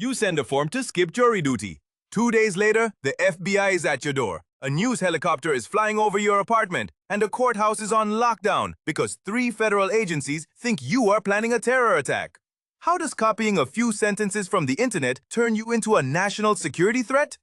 You send a form to skip jury duty. 2 days later, the FBI is at your door. A news helicopter is flying over your apartment, and a courthouse is on lockdown because 3 federal agencies think you are planning a terror attack. How does copying a few sentences from the internet turn you into a national security threat?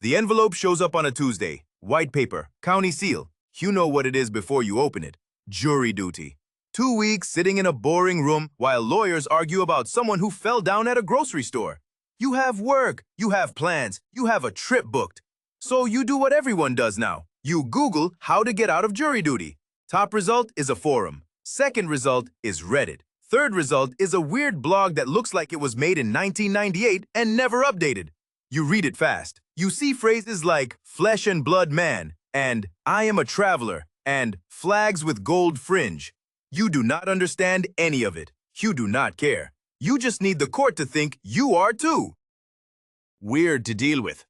The envelope shows up on a Tuesday. White paper, county seal. You know what it is before you open it. Jury duty. 2 weeks sitting in a boring room while lawyers argue about someone who fell down at a grocery store. You have work, you have plans, you have a trip booked. So you do what everyone does now. You Google how to get out of jury duty. Top result is a forum. Second result is Reddit. Third result is a weird blog that looks like it was made in 1998 and never updated. You read it fast. You see phrases like flesh and blood man and I am a traveler and flags with gold fringe. You do not understand any of it. You do not care. You just need the court to think you are too. Weird to deal with.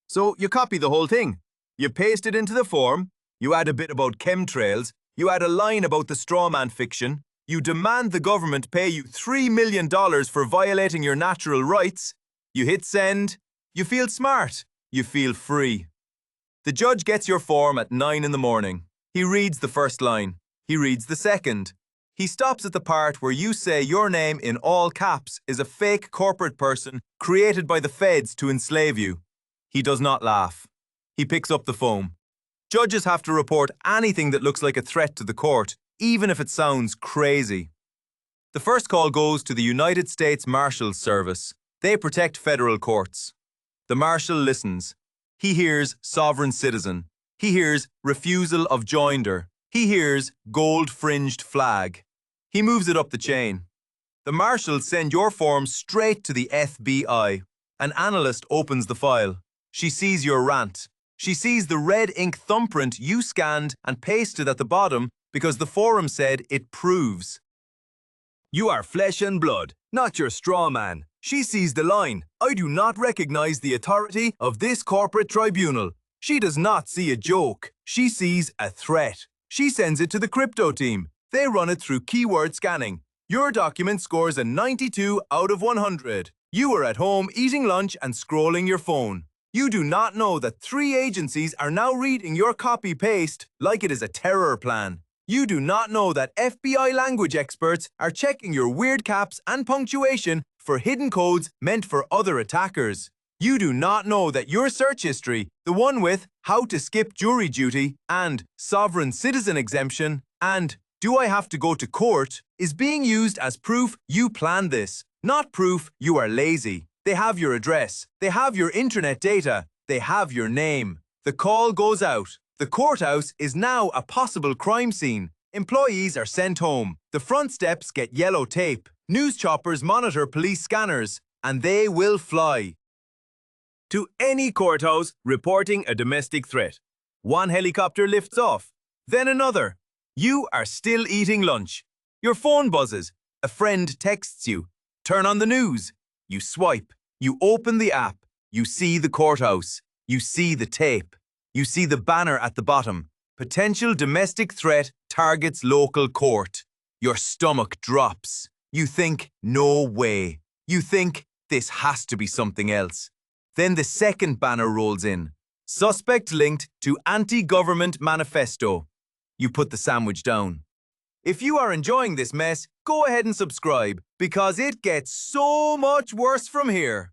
So you copy the whole thing. You paste it into the form. You add a bit about chemtrails. You add a line about the strawman fiction. You demand the government pay you $3 million for violating your natural rights. You hit send. You feel smart. You feel free. The judge gets your form at 9 in the morning. He reads the first line. He reads the second. He stops at the part where you say your name in all caps is a fake corporate person created by the feds to enslave you. He does not laugh. He picks up the phone. Judges have to report anything that looks like a threat to the court, even if it sounds crazy. The first call goes to the United States Marshals Service. They protect federal courts. The marshal listens. He hears sovereign citizen. He hears refusal of joinder. He hears gold-fringed flag. He moves it up the chain. The marshals send your form straight to the FBI. An analyst opens the file. She sees your rant. She sees the red ink thumbprint you scanned and pasted at the bottom because the forum said it proves. You are flesh and blood, not your straw man. She sees the line. I do not recognize the authority of this corporate tribunal. She does not see a joke. She sees a threat. She sends it to the crypto team. They run it through keyword scanning. Your document scores a 92 out of 100. You are at home eating lunch and scrolling your phone. You do not know that 3 agencies are now reading your copy-paste like it is a terror plan. You do not know that FBI language experts are checking your weird caps and punctuation for hidden codes meant for other attackers. You do not know that your search history, the one with how to skip jury duty and sovereign citizen exemption and do I have to go to court, is being used as proof you planned this, not proof you are lazy. They have your address. They have your internet data. They have your name. The call goes out. The courthouse is now a possible crime scene. Employees are sent home. The front steps get yellow tape. News choppers monitor police scanners, and they will fly to any courthouse reporting a domestic threat. One helicopter lifts off, then another. You are still eating lunch. Your phone buzzes. A friend texts you. Turn on the news. You swipe. You open the app. You see the courthouse. You see the tape. You see the banner at the bottom. Potential domestic threat targets local court. Your stomach drops. You think, no way. You think, this has to be something else. Then the second banner rolls in. Suspect linked to anti-government manifesto. You put the sandwich down. If you are enjoying this mess, go ahead and subscribe, because it gets so much worse from here.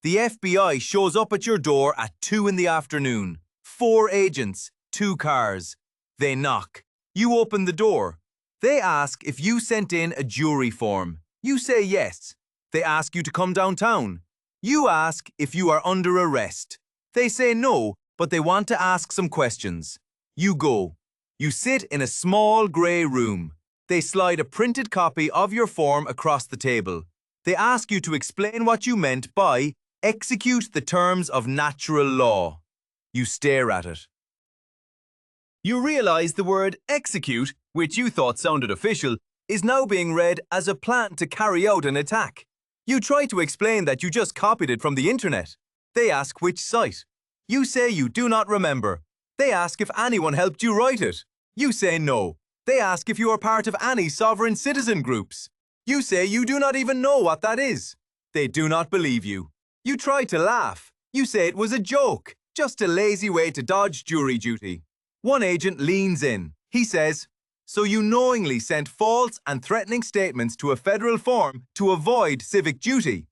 The FBI shows up at your door at 2 in the afternoon. 4 agents, 2 cars. They knock. You open the door. They ask if you sent in a jury form. You say yes. They ask you to come downtown. You ask if you are under arrest. They say no, but they want to ask some questions. You go. You sit in a small grey room. They slide a printed copy of your form across the table. They ask you to explain what you meant by execute the terms of natural law. You stare at it. You realize the word execute, which you thought sounded official, is now being read as a plan to carry out an attack. You try to explain that you just copied it from the internet. They ask which site. You say you do not remember. They ask if anyone helped you write it. You say no. They ask if you are part of any sovereign citizen groups. You say you do not even know what that is. They do not believe you. You try to laugh. You say it was a joke, just a lazy way to dodge jury duty. One agent leans in. He says, "So you knowingly sent false and threatening statements to a federal form to avoid civic duty?"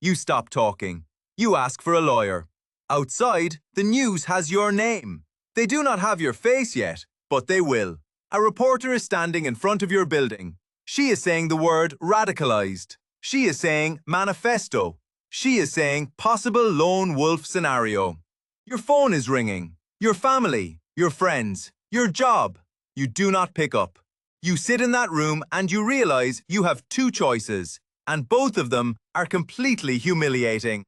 You stop talking. You ask for a lawyer. Outside, the news has your name. They do not have your face yet, but they will. A reporter is standing in front of your building. She is saying the word radicalized. She is saying manifesto. She is saying possible lone wolf scenario. Your phone is ringing. Your family, your friends, your job. You do not pick up. You sit in that room and you realize you have two choices, and both of them are completely humiliating.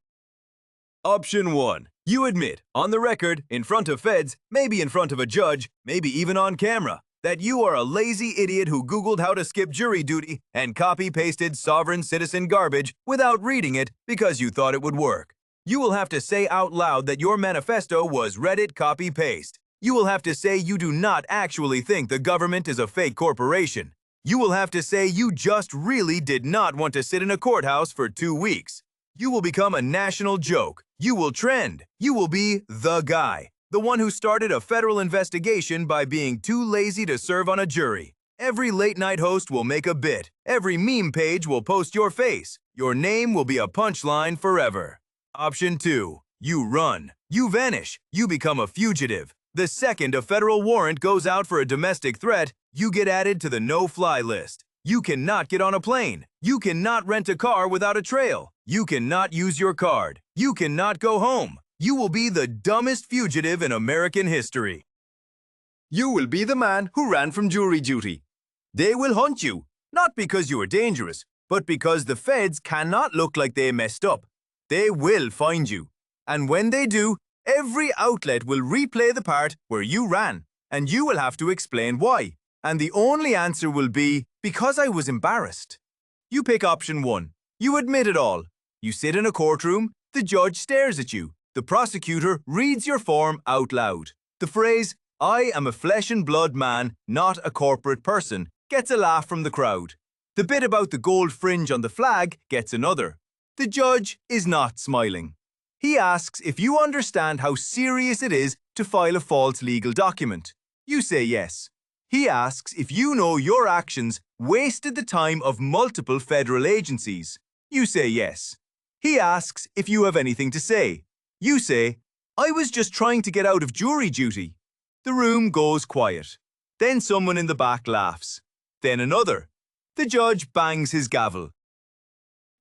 Option 1. You admit, on the record, in front of feds, maybe in front of a judge, maybe even on camera, that you are a lazy idiot who Googled how to skip jury duty and copy-pasted sovereign citizen garbage without reading it because you thought it would work. You will have to say out loud that your manifesto was Reddit copy-paste. You will have to say you do not actually think the government is a fake corporation. You will have to say you just really did not want to sit in a courthouse for 2 weeks. You will become a national joke. You will trend. You will be the guy, the one who started a federal investigation by being too lazy to serve on a jury. Every late-night host will make a bit. Every meme page will post your face. Your name will be a punchline forever. Option 2. You run. You vanish. You become a fugitive. The second a federal warrant goes out for a domestic threat, you get added to the no-fly list. You cannot get on a plane. You cannot rent a car without a trail. You cannot use your card. You cannot go home. You will be the dumbest fugitive in American history. You will be the man who ran from jury duty. They will hunt you, not because you are dangerous, but because the feds cannot look like they messed up. They will find you. And when they do, every outlet will replay the part where you ran, and you will have to explain why. And the only answer will be, because I was embarrassed. You pick option 1. You admit it all. You sit in a courtroom, the judge stares at you. The prosecutor reads your form out loud. The phrase, "I am a flesh and blood man, not a corporate person," gets a laugh from the crowd. The bit about the gold fringe on the flag gets another. The judge is not smiling. He asks if you understand how serious it is to file a false legal document. You say yes. He asks if you know your actions wasted the time of multiple federal agencies. You say yes. He asks if you have anything to say. You say, "I was just trying to get out of jury duty." The room goes quiet. Then someone in the back laughs. Then another. The judge bangs his gavel.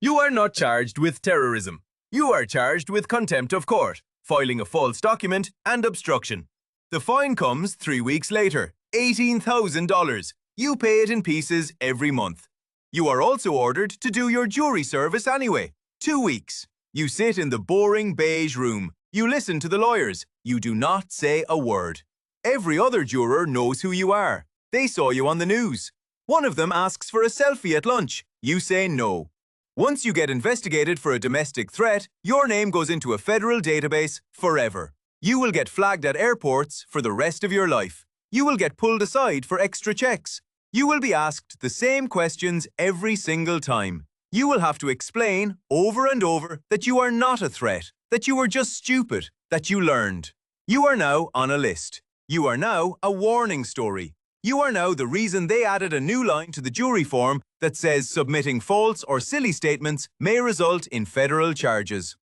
You are not charged with terrorism. You are charged with contempt of court, filing a false document, and obstruction. The fine comes 3 weeks later, $18,000. You pay it in pieces every month. You are also ordered to do your jury service anyway, 2 weeks. You sit in the boring beige room. You listen to the lawyers. You do not say a word. Every other juror knows who you are. They saw you on the news. One of them asks for a selfie at lunch. You say no. Once you get investigated for a domestic threat, your name goes into a federal database forever. You will get flagged at airports for the rest of your life. You will get pulled aside for extra checks. You will be asked the same questions every single time. You will have to explain over and over that you are not a threat, that you were just stupid, that you learned. You are now on a list. You are now a warning story. You are now the reason they added a new line to the jury form that says submitting false or silly statements may result in federal charges.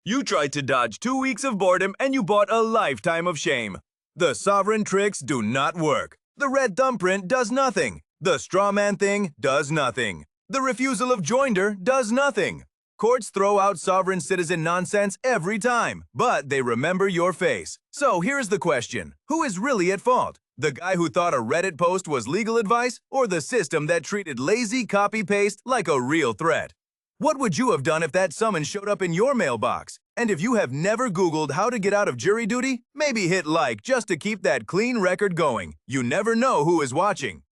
You tried to dodge 2 weeks of boredom and you bought a lifetime of shame. The sovereign tricks do not work. The red thumbprint does nothing. The straw man thing does nothing. The refusal of joinder does nothing. Courts throw out sovereign citizen nonsense every time, but they remember your face. So here's the question. Who is really at fault? The guy who thought a Reddit post was legal advice, or the system that treated lazy copy-paste like a real threat? What would you have done if that summons showed up in your mailbox? And if you have never Googled how to get out of jury duty, maybe hit like just to keep that clean record going. You never know who is watching.